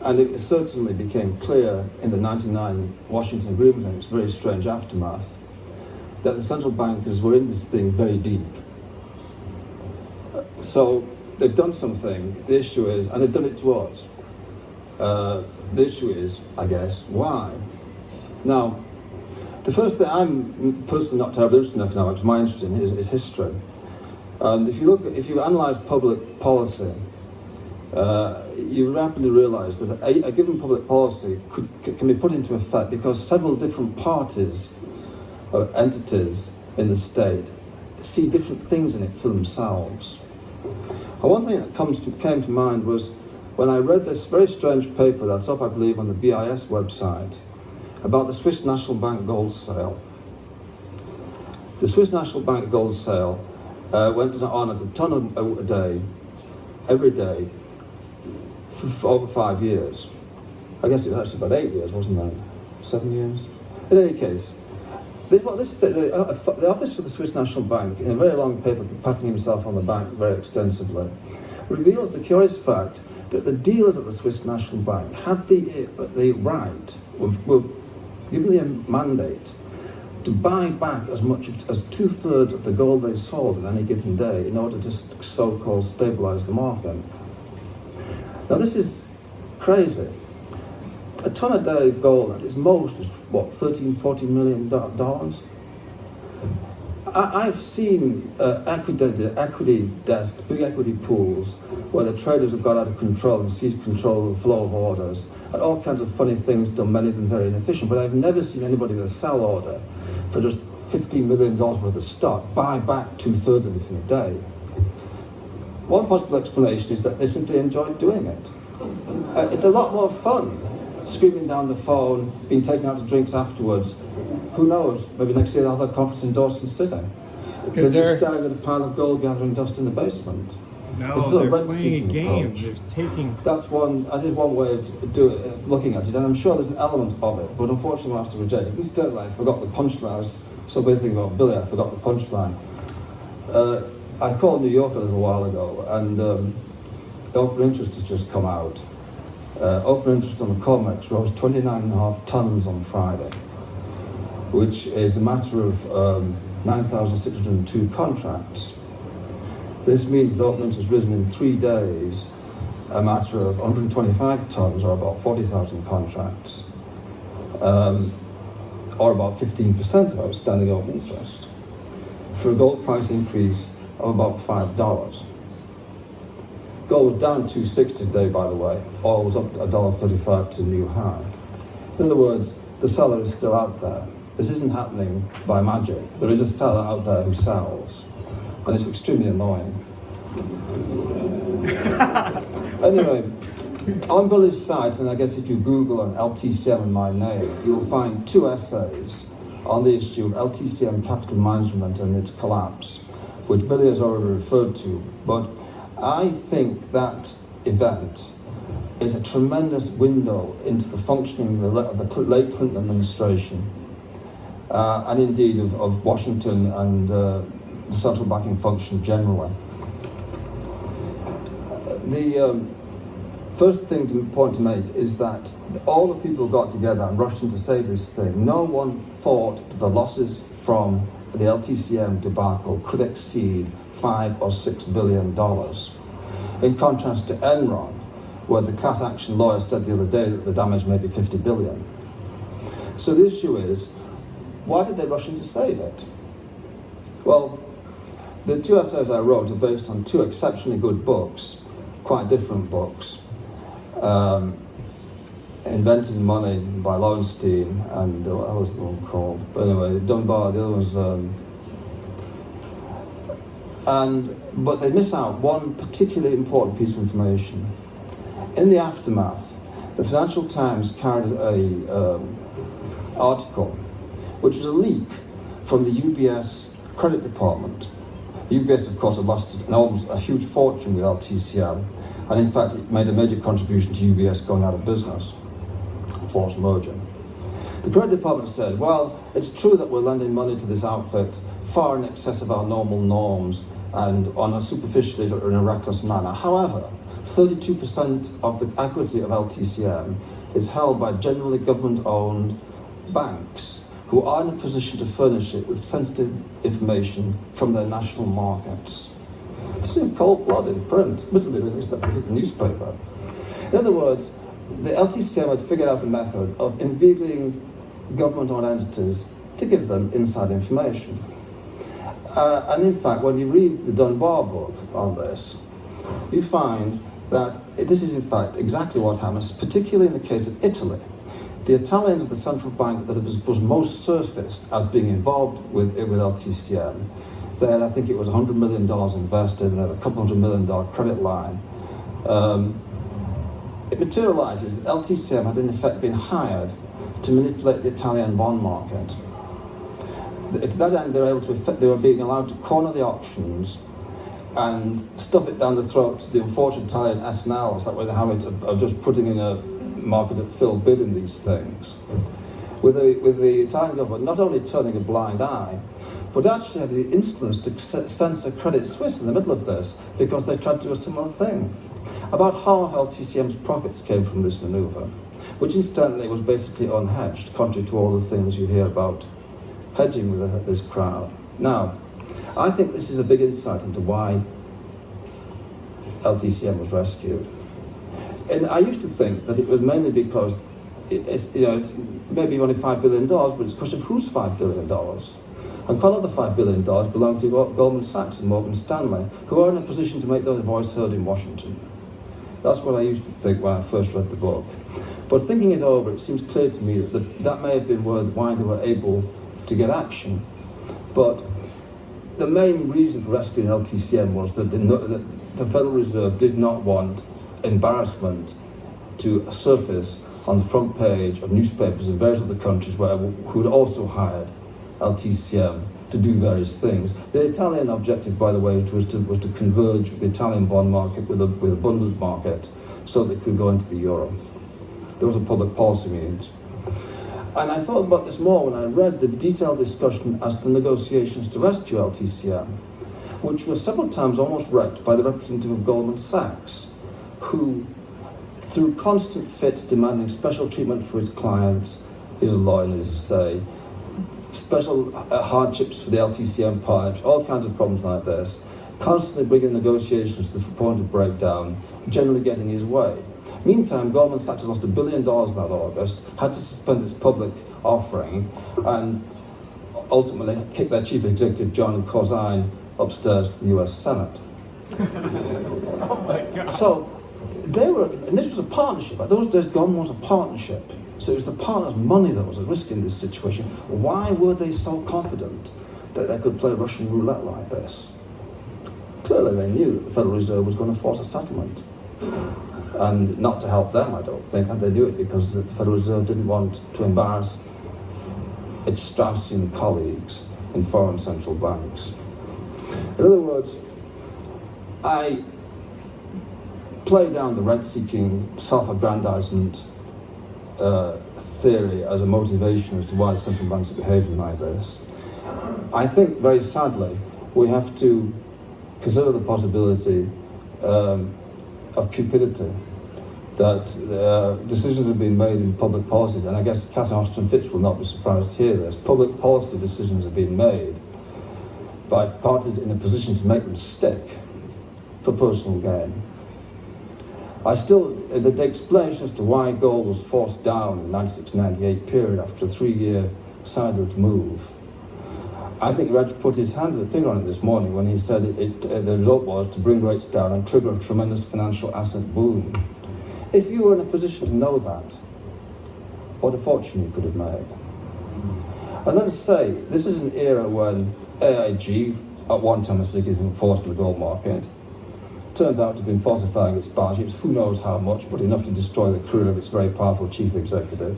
And it certainly became clear in the 1999 Washington Agreement and its very strange aftermath that the central bankers were in this thing very deep. So they've done something. The issue is, and they've done it to us. The issue is, I guess, why? Now, the first thing, I'm personally not terribly interested in economics. My interest in is history. And if you analyse public policy, you rapidly realise that a given public policy can be put into effect because several different parties or entities in the state see different things in it for themselves. And one thing that came to mind was when I read this very strange paper that's up, I believe, on the BIS website about the Swiss National Bank gold sale. The Swiss National Bank gold sale went on at a ton a day, every day, for over 5 years. I guess it was actually about 8 years, wasn't it? 7 years? In any case, the office of the Swiss National Bank, in a very long paper patting himself on the back very extensively, reveals the curious fact that the dealers at the Swiss National Bank had the right, were given the mandate, to buy back as much as 2/3 of the gold they sold on any given day in order to so-called stabilise the market. Now this is crazy. A ton a day of gold at its most is what, $13-14 million? I've seen equity desks, big equity pools, where the traders have got out of control and seized control of the flow of orders, and all kinds of funny things done, many of them very inefficient. But I've never seen anybody with a sell order for just $15 million worth of stock buy back 2/3 of it in a day. One possible explanation is that they simply enjoyed doing it. It's a lot more fun screaming down the phone, being taken out to drinks afterwards. Who knows? Maybe next year they'll have a conference in Dawson City. They're just staring at a pile of gold gathering dust in the basement. No, they're playing a game. They're taking. That is one way of looking at it, and I'm sure there's an element of it, but unfortunately we'll have to reject it. Instead, I forgot the punchline. I was so busy thinking about Billy, I forgot the punchline. I called New York a little while ago, and open interest has just come out. Open interest on the COMEX rose 29.5 tons on Friday, which is a matter of 9,602 contracts. This means that open interest has risen in 3 days, a matter of 125 tons, or about 40,000 contracts, or about 15% of outstanding open interest, for a gold price increase of about $5. Gold was down $2.60 today, by the way. Oil was up $1.35 to a new high. In other words, the seller is still out there. This isn't happening by magic. There is a seller out there who sells, and it's extremely annoying. Anyway, on Billy's site, and I guess if you Google an LTCM in my name, you'll find 2 essays on the issue of LTCM capital management and its collapse, which Billy has already referred to. But I think that event is a tremendous window into the functioning of the late Clinton administration, and indeed of Washington and the central banking function generally. The first point to make is that all the people who got together and rushed in to save this thing, no one thought that the losses from the LTCM debacle could exceed $5 or $6 billion. In contrast to Enron, where the class action lawyer said the other day that the damage may be $50 billion. So the issue is, why did they rush in to save it? Well, the 2 essays I wrote are based on 2 exceptionally good books, quite different books. Inventing Money by Lowenstein, and what was the one called? But anyway, Dunbar, the other was... but they miss out one particularly important piece of information. In the aftermath, the Financial Times carried a article, which was a leak from the UBS credit department. UBS, of course, had lost a huge fortune with LTCM, and in fact, it made a major contribution to UBS going out of business, forced merger. The credit department said, well, it's true that we're lending money to this outfit far in excess of our normal norms and on a superficially or in a reckless manner. However, 32% of the equity of LTCM is held by generally government-owned banks who are in a position to furnish it with sensitive information from their national markets. It's in cold blood in print. Admittedly, they expect it in the newspaper. In other words, the LTCM had figured out a method of inveigling government-owned entities to give them inside information. And in fact, when you read the Dunbar book on this, you find that this is in fact exactly what happens, particularly in the case of Italy. The Italians are the central bank that was most surfaced as being involved with LTCM. They had, I think it was $100 million invested, and they had a couple $100 million credit line. It materializes that LTCM had in effect been hired to manipulate the Italian bond market. To that end, they were being allowed to corner the auctions and stuff it down the throats of the unfortunate Italian SNLs. That way they have it of just putting in a market at fill bid in these things. With the Italian government not only turning a blind eye, but actually have the insolence to censor Credit Suisse in the middle of this because they tried to do a similar thing. About half LTCM's profits came from this maneuver, which incidentally was basically unhedged, contrary to all the things you hear about hedging with this crowd. Now, I think this is a big insight into why LTCM was rescued. And I used to think that it was mainly because it's maybe only $5 billion, but it's a question of whose $5 billion. And part of the $5 billion belong to Goldman Sachs and Morgan Stanley, who are in a position to make their voice heard in Washington. That's what I used to think when I first read the book. But thinking it over, it seems clear to me that that may have been why they were able to get action. But the main reason for rescuing LTCM was that the Federal Reserve did not want embarrassment to surface on the front page of newspapers in various other countries who had also hired LTCM to do various things. The Italian objective, by the way, was to converge the Italian bond market with a abundant market so that it could go into the euro. There was a public policy means. And I thought about this more when I read the detailed discussion as to the negotiations to rescue LTCM, which were several times almost wrecked by the representative of Goldman Sachs, who, through constant fits demanding special treatment for his clients, he was a lawyer, needless to say, special hardships for the LTCM partners, all kinds of problems like this, constantly bringing negotiations to the point of breakdown, generally getting his way. Meantime, Goldman Sachs lost $1 billion that August, had to suspend its public offering, and ultimately kicked their chief executive, John Corzine, upstairs to the US Senate. Oh my God. So and this was a partnership. At those days, Goldman was a partnership. So it was the partners' money that was at risk in this situation. Why were they so confident that they could play Russian roulette like this? Clearly they knew that the Federal Reserve was going to force a settlement. And not to help them, I don't think, and they knew it because the Federal Reserve didn't want to embarrass its Straussian colleagues in foreign central banks. In other words, I play down the rent-seeking self-aggrandizement theory as a motivation as to why central banks are behaving like this. I think, very sadly, we have to consider the possibility of cupidity, that decisions have been made in public policies, and I guess Catherine Austin-Fitch will not be surprised to hear this. Public policy decisions have been made by parties in a position to make them stick for personal gain. The explanation as to why gold was forced down in the 96-98 period after a 3-year sideways move, I think Reg put his finger on it this morning when he said the result was to bring rates down and trigger a tremendous financial asset boom. If you were in a position to know that, what a fortune you could have made. And let's say, this is an era when AIG, at one time a significant force in the gold market, turns out to have been falsifying its balance sheets, who knows how much, but enough to destroy the career of its very powerful chief executive.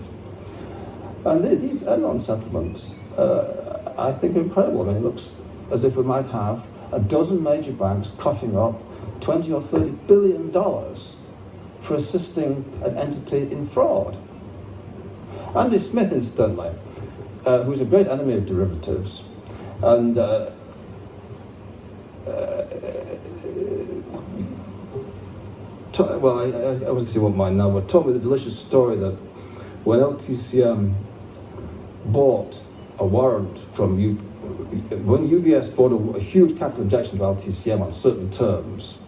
And these Enron settlements, I think, are incredible. I mean, it looks as if we might have a dozen major banks coughing up $20 or $30 billion for assisting an entity in fraud. Andy Smith, incidentally, who's a great enemy of derivatives, and well, I obviously won't mind now, but told me the delicious story that when LTCM bought a warrant from when UBS bought a huge capital injection to LTCM on certain terms,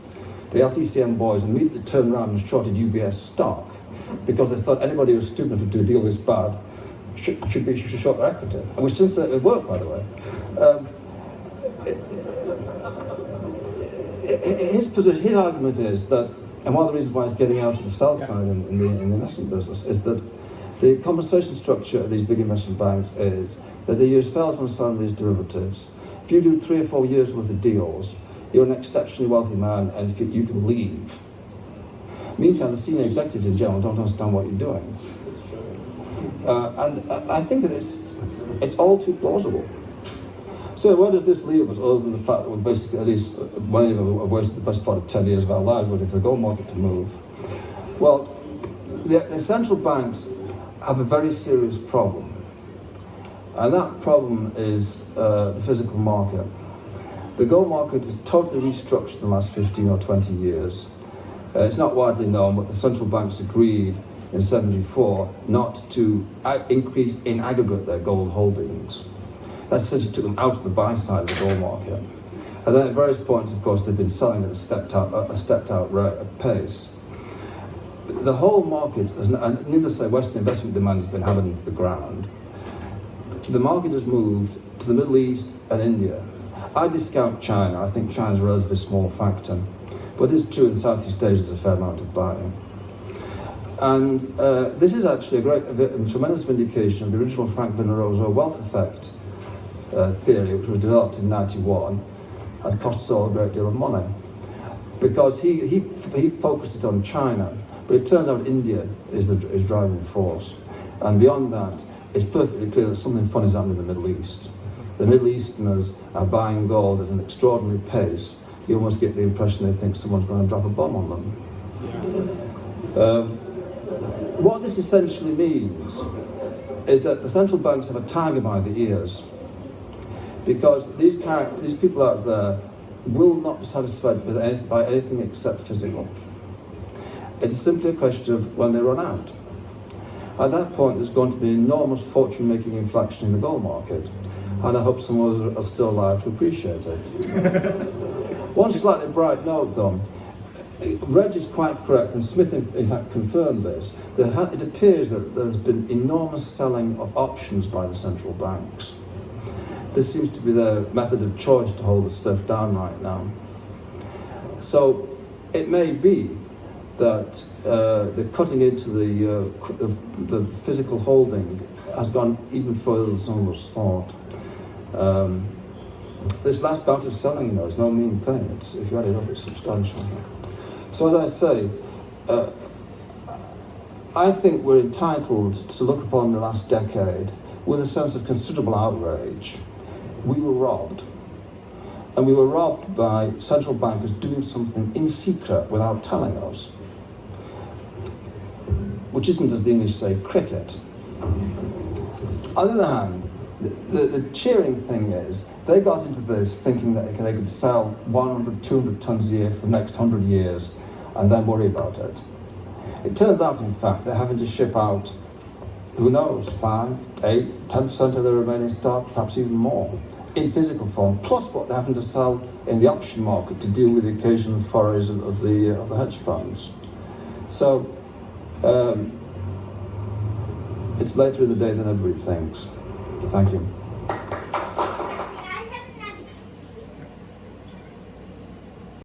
the LTCM boys immediately turned around and shorted UBS stock because they thought anybody who was stupid enough to do a deal this bad should short their equity. And which since it worked, by the way. His argument is that, and one of the reasons why he's getting out of the sell side in the investment business is that the compensation structure of these big investment banks is that you're a salesman selling these derivatives. If you do 3 or 4 years worth of deals, you're an exceptionally wealthy man and you can leave. Meantime, the senior executives in general don't understand what you're doing. And I think that it's all too plausible. So where does this leave us, other than the fact that we basically, at least many of us have wasted the best part of 10 years of our lives waiting for the gold market to move? Well, the central banks have a very serious problem. And that problem is the physical market. The gold market is totally restructured in the last 15 or 20 years. It's not widely known, but the central banks agreed in '74 not to increase in aggregate their gold holdings. That essentially took them out of the buy side of the gold market. And then at various points, of course, they've been selling at a stepped out rate of pace. The whole market, and needless to say, Western investment demand has been hammered into the ground. The market has moved to the Middle East and India. I discount China. I think China's a relatively small factor. But it's true in Southeast Asia, there's a fair amount of buying. And this is actually a tremendous vindication of the original Frank Vineroso wealth effect theory, which was developed in '91 and cost us all a great deal of money. Because he focused it on China, but it turns out India is driving force. And beyond that, it's perfectly clear that something funny is happening in the Middle East. The Middle Easterners are buying gold at an extraordinary pace. You almost get the impression they think someone's going to drop a bomb on them. Yeah. What this essentially means is that the central banks have a tiger by the ears, because these people out there will not be satisfied by anything except physical. It is simply a question of when they run out. At that point, there's going to be enormous fortune-making inflection in the gold market, and I hope some of us are still alive to appreciate it. One slightly bright note, though. Reg is quite correct, and Smith in fact confirmed this. It appears that there's been enormous selling of options by the central banks. This seems to be their method of choice to hold the stuff down right now. So it may be that the cutting into the physical holding has gone even further than some of us thought. This last bout of selling, is no mean thing. If you add it up, it's substantial. So as I say, I think we're entitled to look upon the last decade with a sense of considerable outrage. We were robbed. And we were robbed by central bankers doing something in secret without telling us, which isn't, as the English say, cricket. On the other hand, the cheering thing is, they got into this thinking that they could sell 100, 200 tons a year for the next 100 years and then worry about it. It turns out, in fact, they're having to ship out, who knows, 5, 8, 10% of their remaining stock, perhaps even more, in physical form, plus what they're having to sell in the option market to deal with the occasional forays of the hedge funds. So, it's later in the day than everybody thinks. Thank you.